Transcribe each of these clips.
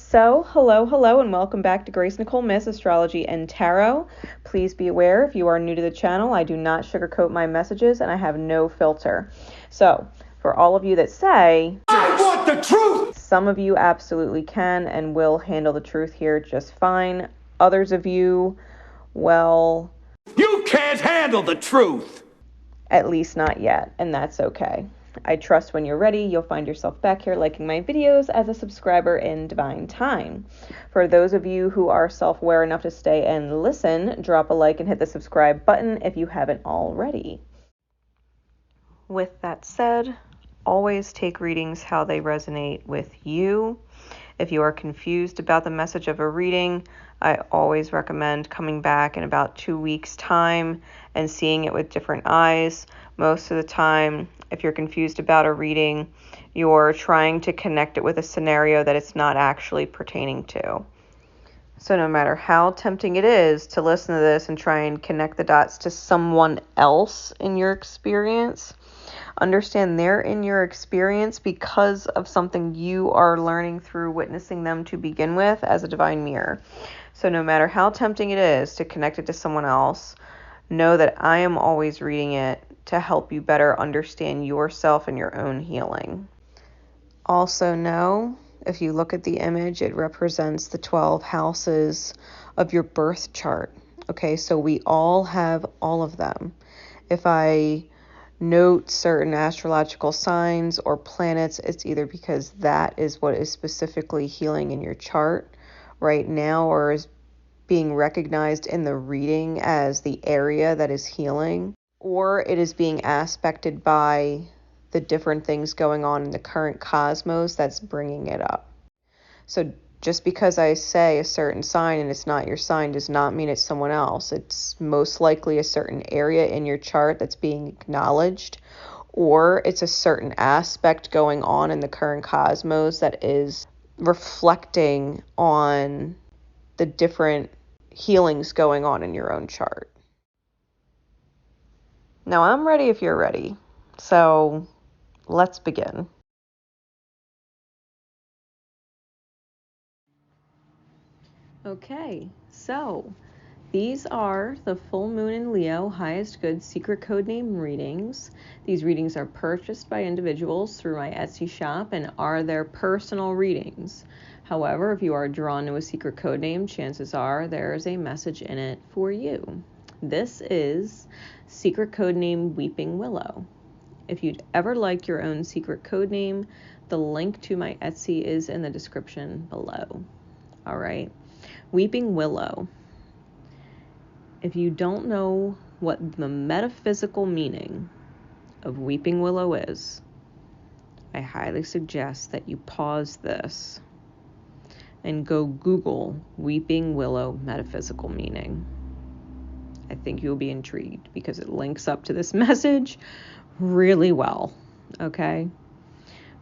So, hello, and welcome back to Nicole Myths, Astrology, and Tarot. Please be aware, if you are new to the channel, I do not sugarcoat my messages, and I have no filter. So, for all of you that say, I want the truth! Some of you absolutely can and will handle the truth here just fine. Others of you, well... You can't handle the truth! At least not yet, and that's okay. I trust when you're ready, you'll find yourself back here liking my videos as a subscriber in divine time. For those of you who are self-aware enough to stay and listen, drop a like and hit the subscribe button if you haven't already. With that said, always take readings how they resonate with you. If you are confused about the message of a reading, I always recommend coming back in about 2 weeks' time and seeing it with different eyes. Most of the time, if you're confused about a reading, you're trying to connect it with a scenario that it's not actually pertaining to. So no matter how tempting it is to listen to this and try and connect the dots to someone else in your experience, understand they're in your experience because of something you are learning through witnessing them to begin with as a divine mirror. So no matter how tempting it is to connect it to someone else, know that I am always reading it to help you better understand yourself and your own healing. Also know, if you look at the image, it represents the 12 houses of your birth chart. Okay, so we all have all of them. If I note certain astrological signs or planets, it's either because that is what is specifically healing in your chart right now or is being recognized in the reading as the area that is healing, or it is being aspected by the different things going on in the current cosmos that's bringing it up. So just because I say a certain sign and it's not your sign does not mean it's someone else. It's most likely a certain area in your chart that's being acknowledged, or it's a certain aspect going on in the current cosmos that is reflecting on the different healings going on in your own chart. Now I'm ready if you're ready. So let's begin. Okay, so these are the full moon in Leo highest good secret codename readings. These readings are purchased by individuals through my Etsy shop and are their personal readings. However, if you are drawn to a secret codename, chances are there is a message in it for you. This is secret codename Weeping Willow. If you'd ever like your own secret codename, the link to my Etsy is in the description below. All right. Weeping Willow. If you don't know what the metaphysical meaning of Weeping Willow is, I highly suggest that you pause this and go Google Weeping Willow metaphysical meaning. I think you'll be intrigued because it links up to this message really well, okay?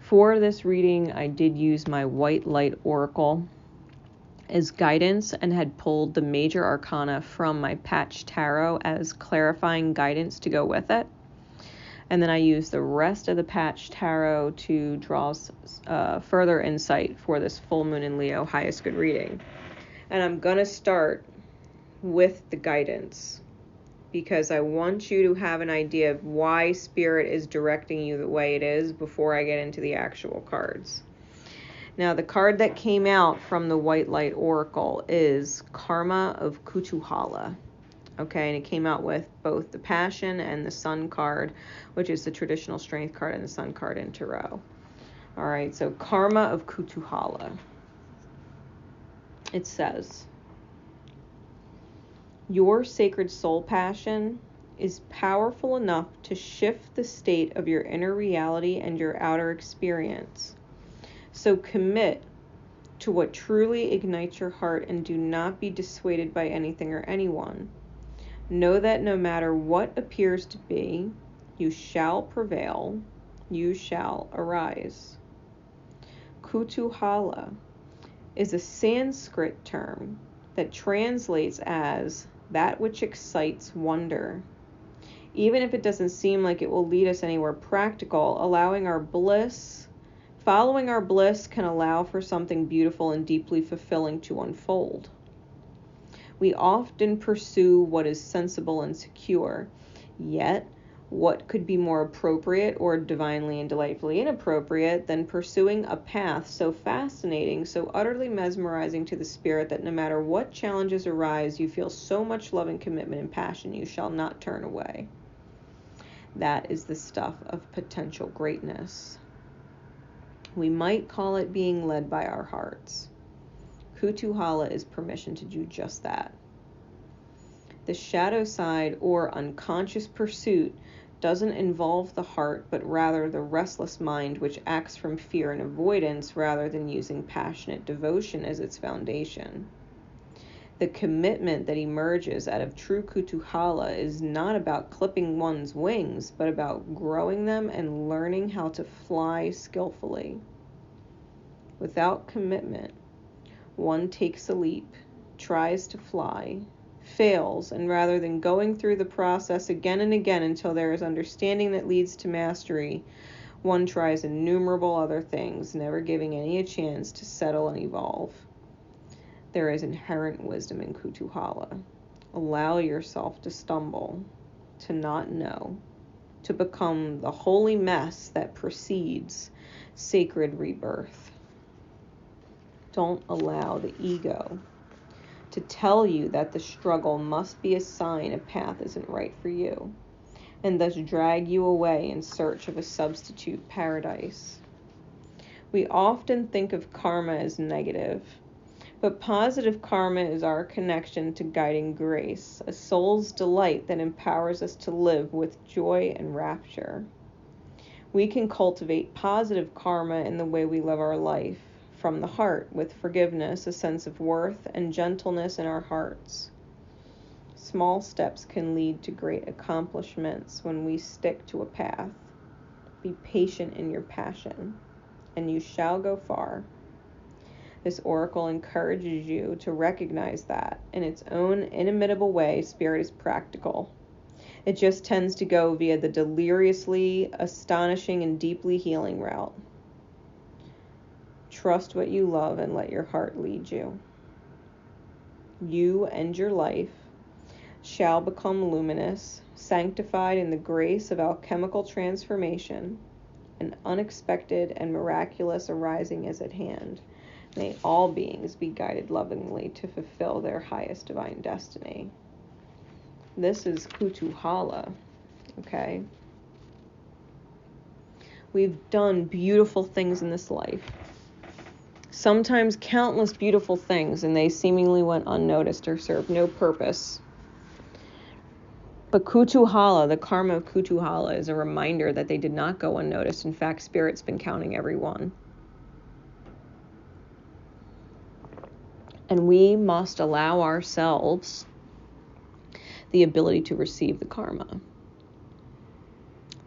For this reading, I did use my White Light Oracle as guidance and had pulled the major arcana from my patch tarot as clarifying guidance to go with it. And then I used the rest of the patch tarot to draw further insight for this full moon in Leo highest good reading. And I'm going to start with the guidance because I want you to have an idea of why Spirit is directing you the way it is before I get into the actual cards. Now, the card that came out from the White Light Oracle is Karma of Kutuhala. Okay, and it came out with both the Passion and the Sun card, which is the traditional Strength card, and the Sun card in Tarot. All right, so Karma of Kutuhala. It says, your sacred soul passion is powerful enough to shift the state of your inner reality and your outer experience. So commit to what truly ignites your heart and do not be dissuaded by anything or anyone. Know that no matter what appears to be, you shall prevail, you shall arise. Kutuhala is a Sanskrit term that translates as that which excites wonder. Even if it doesn't seem like it will lead us anywhere practical, allowing our bliss, Following our bliss can allow for something beautiful and deeply fulfilling to unfold. We often pursue what is sensible and secure, yet what could be more appropriate or divinely and delightfully inappropriate than pursuing a path so fascinating, so utterly mesmerizing to the spirit that no matter what challenges arise, you feel so much love and commitment and passion you shall not turn away. That is the stuff of potential greatness. We might call it being led by our hearts. Kutuhala is permission to do just that. The shadow side or unconscious pursuit doesn't involve the heart, but rather the restless mind, which acts from fear and avoidance rather than using passionate devotion as its foundation. The commitment that emerges out of true Kutuhala is not about clipping one's wings, but about growing them and learning how to fly skillfully. Without commitment, one takes a leap, tries to fly, fails, and rather than going through the process again and again until there is understanding that leads to mastery, one tries innumerable other things, never giving any a chance to settle and evolve. There is inherent wisdom in Kutuhala. Allow yourself to stumble, to not know, to become the holy mess that precedes sacred rebirth. Don't allow the ego to tell you that the struggle must be a sign a path isn't right for you, and thus drag you away in search of a substitute paradise. We often think of karma as negative, but positive karma is our connection to guiding grace, a soul's delight that empowers us to live with joy and rapture. We can cultivate positive karma in the way we live our life, from the heart, with forgiveness, a sense of worth, and gentleness in our hearts. Small steps can lead to great accomplishments when we stick to a path. Be patient in your passion, and you shall go far. This oracle encourages you to recognize that, in its own inimitable way, spirit is practical. It just tends to go via the deliriously astonishing and deeply healing route. Trust what you love and let your heart lead you. You and your life shall become luminous, sanctified in the grace of alchemical transformation. An unexpected and miraculous arising is at hand. May all beings be guided lovingly to fulfill their highest divine destiny. This is Kutuhala, okay? We've done beautiful things in this life. Sometimes countless beautiful things, and they seemingly went unnoticed or served no purpose. But Kutuhala, the karma of Kutuhala, is a reminder that they did not go unnoticed. In fact, Spirit's been counting every one. And we must allow ourselves the ability to receive the karma.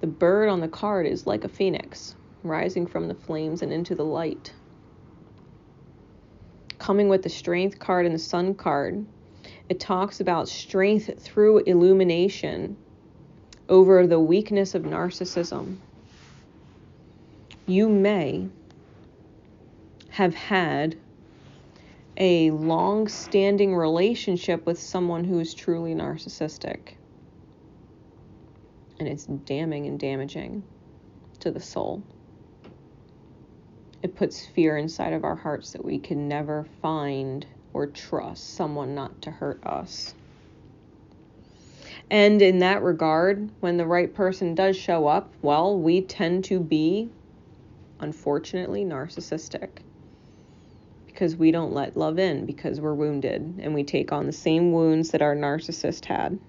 The bird on the card is like a phoenix, rising from the flames and into the light. Coming with the strength card and the sun card, it talks about strength through illumination over the weakness of narcissism. You may have had a long-standing relationship with someone who is truly narcissistic, and it's damning and damaging to the soul. It puts fear inside of our hearts that we can never find or trust someone not to hurt us. And in that regard, when the right person does show up, well, we tend to be, unfortunately, narcissistic. Because we don't let love in, because we're wounded, and we take on the same wounds that our narcissist had.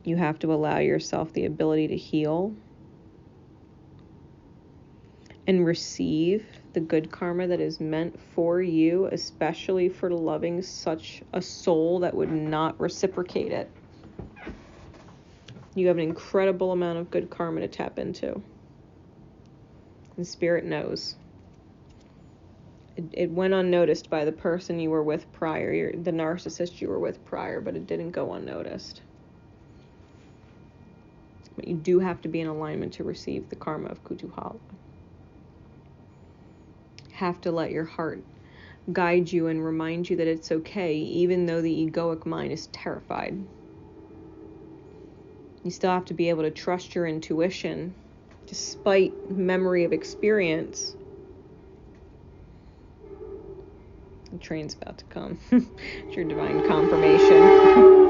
You have to allow yourself the ability to heal and receive the good karma that is meant for you, especially for loving such a soul that would not reciprocate it. You have an incredible amount of good karma to tap into. And Spirit knows. It went unnoticed by the person you were with prior, the narcissist you were with prior, but it didn't go unnoticed. But you do have to be in alignment to receive the karma of Kutuhala. Have to let your heart guide you and remind you that it's okay, even though the egoic mind is terrified. You still have to be able to trust your intuition, despite memory of experience. The train's about to come. It's your divine confirmation.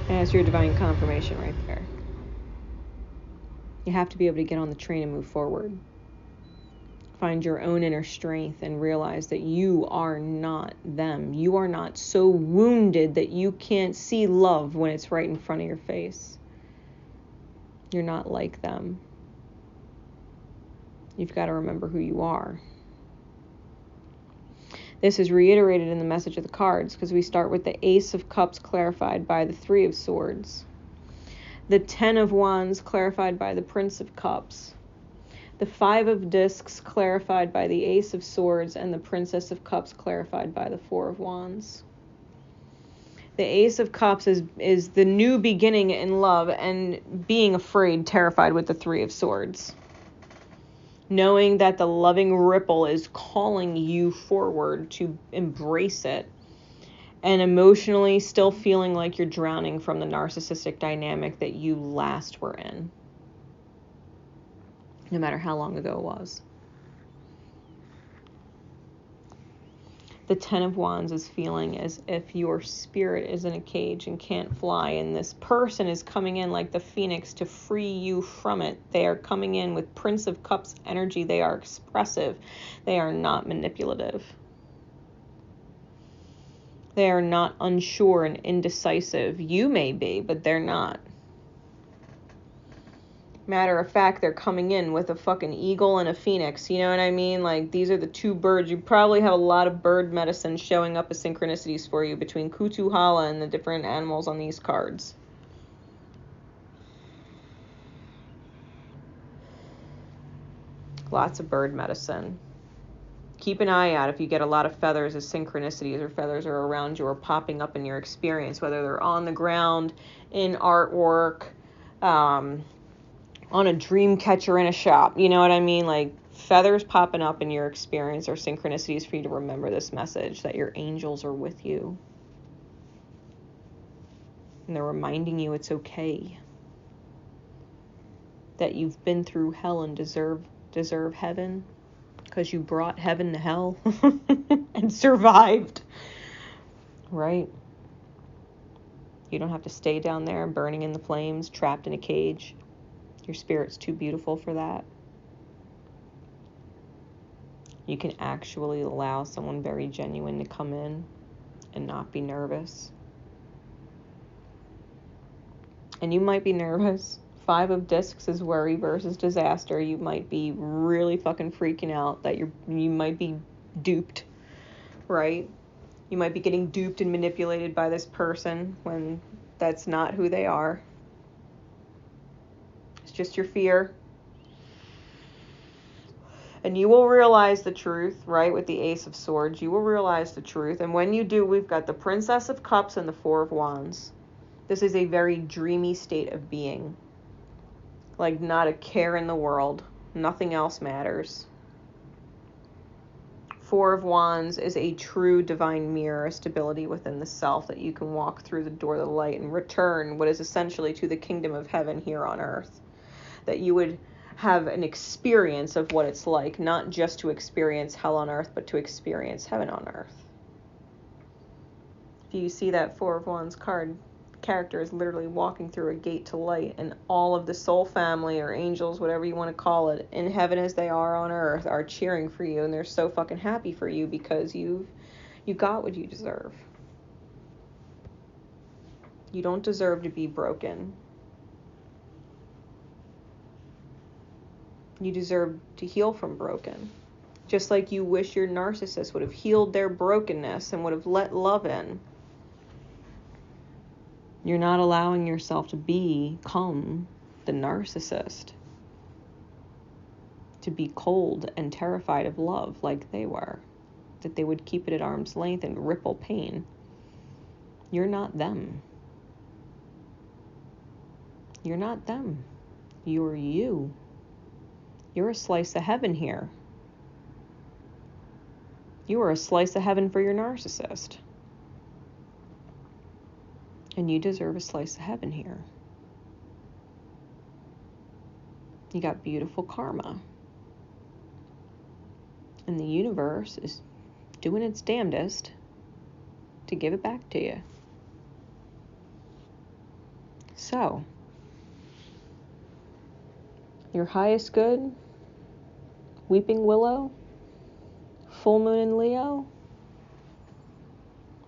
That's your divine confirmation right there. You have to be able to get on the train and move forward. Find your own inner strength and realize that you are not them. You are not so wounded that you can't see love when it's right in front of your face. You're not like them. You've got to remember who you are. This is reiterated in the message of the cards because we start with the Ace of Cups clarified by the Three of Swords. The Ten of Wands clarified by the Prince of Cups. The Five of Discs clarified by the Ace of Swords, and the Princess of Cups clarified by the Four of Wands. The Ace of Cups is the new beginning in love, and being afraid, terrified with the Three of Swords. Knowing that the loving ripple is calling you forward to embrace it, and emotionally still feeling like you're drowning from the narcissistic dynamic that you last were in. No matter how long ago it was. The Ten of Wands is feeling as if your spirit is in a cage and can't fly, and this person is coming in like the phoenix to free you from it. They are coming in with Prince of Cups energy. They are expressive. They are not manipulative. They are not unsure and indecisive. You may be, but they're not. Matter of fact, they're coming in with a fucking eagle and a phoenix. You know what I mean? Like, these are the two birds. You probably have a lot of bird medicine showing up as synchronicities for you between Kutuhala and the different animals on these cards. Lots of bird medicine. Keep an eye out if you get a lot of feathers as synchronicities, or feathers are around you or popping up in your experience, whether they're on the ground, in artwork, on a dream catcher in a shop. You know what I mean? Like, feathers popping up in your experience are synchronicities for you to remember this message, that your angels are with you. And they're reminding you it's okay. That you've been through hell and deserve heaven. Because you brought heaven to hell and survived. Right? You don't have to stay down there burning in the flames, trapped in a cage. Your spirit's too beautiful for that. You can actually allow someone very genuine to come in and not be nervous. And you might be nervous. Five of Discs is worry versus disaster. You might be really fucking freaking out that you might be duped, right? You might be getting duped and manipulated by this person when that's not who they are. It's just your fear. And you will realize the truth, right? With the Ace of Swords, you will realize the truth. And when you do, we've got the Princess of Cups and the Four of Wands. This is a very dreamy state of being. Like, not a care in the world. Nothing else matters. Four of Wands is a true divine mirror, a stability within the self, that you can walk through the door of the light and return what is essentially to the kingdom of heaven here on earth. That you would have an experience of what it's like, not just to experience hell on earth, but to experience heaven on earth. If you see that Four of Wands card, character is literally walking through a gate to light, and all of the soul family or angels, whatever you want to call it, in heaven as they are on earth, are cheering for you, and they're so fucking happy for you because you got what you deserve. You don't deserve to be broken. You deserve to heal from broken. Just like you wish your narcissist would have healed their brokenness and would have let love in. You're not allowing yourself to become the narcissist. To be cold and terrified of love like they were. That they would keep it at arm's length and ripple pain. You're not them. You're not them. You're you. You're a slice of heaven here. You are a slice of heaven for your narcissist. And you deserve a slice of heaven here. You got beautiful karma. And the universe is doing its damnedest to give it back to you. So, your highest good, weeping willow, full moon in Leo,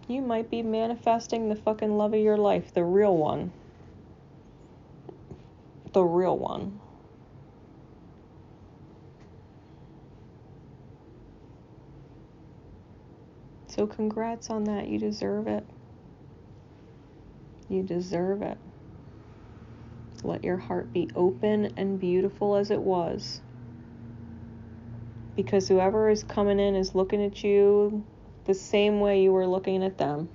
you might be manifesting the fucking love of your life, the real one. The real one. So congrats on that. You deserve it. You deserve it. Let your heart be open and beautiful as it was. Because whoever is coming in is looking at you the same way you were looking at them.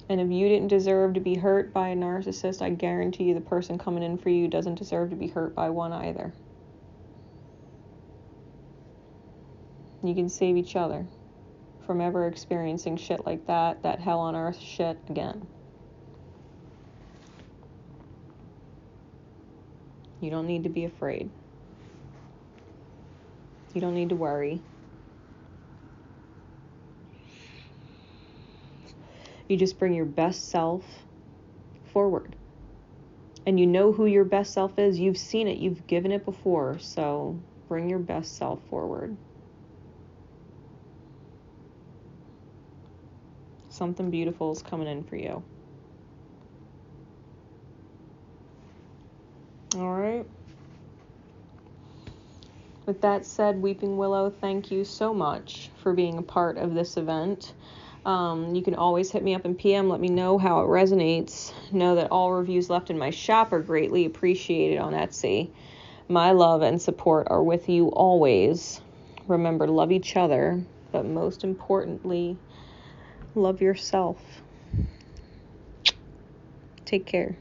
And if you didn't deserve to be hurt by a narcissist, I guarantee you the person coming in for you doesn't deserve to be hurt by one either. You can save each other from ever experiencing shit like that hell on earth shit again. You don't need to be afraid. You don't need to worry. You just bring your best self forward. And you know who your best self is. You've seen it. You've given it before. So bring your best self forward. Something beautiful is coming in for you. All right. With that said, Weeping Willow, thank you so much for being a part of this event. You can always hit me up in PM. Let me know how it resonates. Know that all reviews left in my shop are greatly appreciated on Etsy. My love and support are with you always. Remember, love each other, but most importantly, love yourself. Take care.